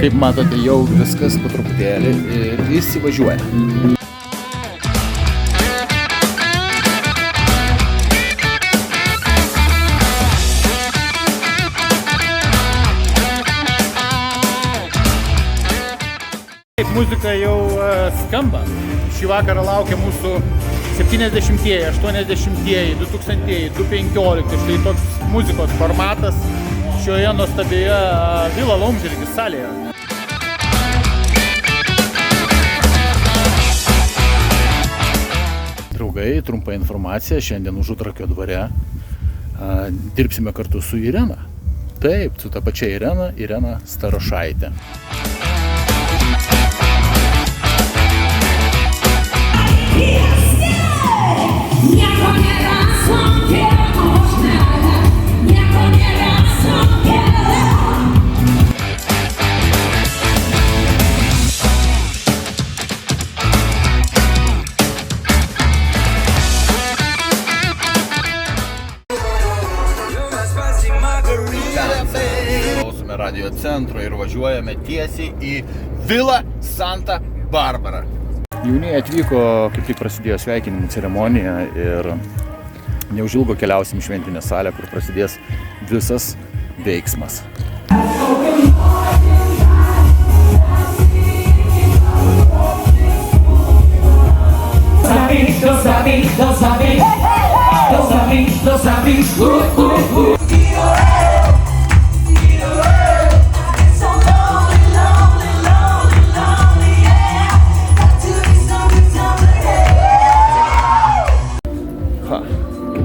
Kaip matote, jau viskas po truputėlį įsivažiuoja. Muzika jau skamba. Šį vakarą laukia mūsų 70-ieji, 80-ieji, 2000-ieji, 2015. Štai toks muzikos formatas šioje nuostabioje Vila Laumžirgis salėje. Draugai, trumpa informacija. Šiandien Užutrakio dvare dirbsime kartu su Irena. Taip, su ta pačia Irena Starošaitė. Klausome radio centro ir važiuojame tiesiai į Vila Santa Barbara. Jaunieji atvyko, kaip tik prasidėjo sveikinimų ceremonija ir neužilgo keliausim į šventinę salę, kur prasidės visas veiksmas.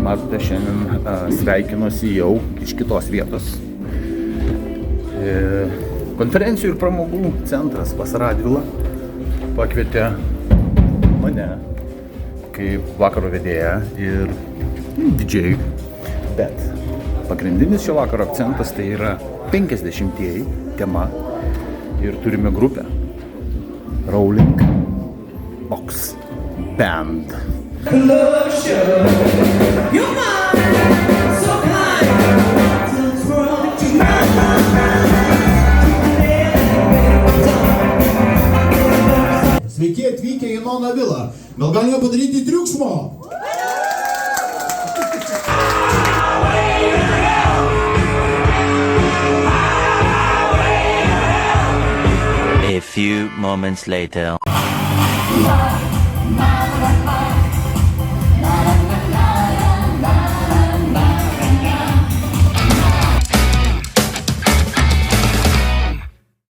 Matote, šiandien sveikinuosi jau iš kitos vietos. Konferencijų ir pramogų centras Vasaradvila pakvietė mane kaip vakaro vedėją ir didžėjų. Bet pagrindinis šio vakaro akcentas tai yra 50-ieji tema ir turime grupę Rolling Ox Band. Sveiki atvykę į Nono Vilą. Gal galime padaryti triukšmo? A few moments later.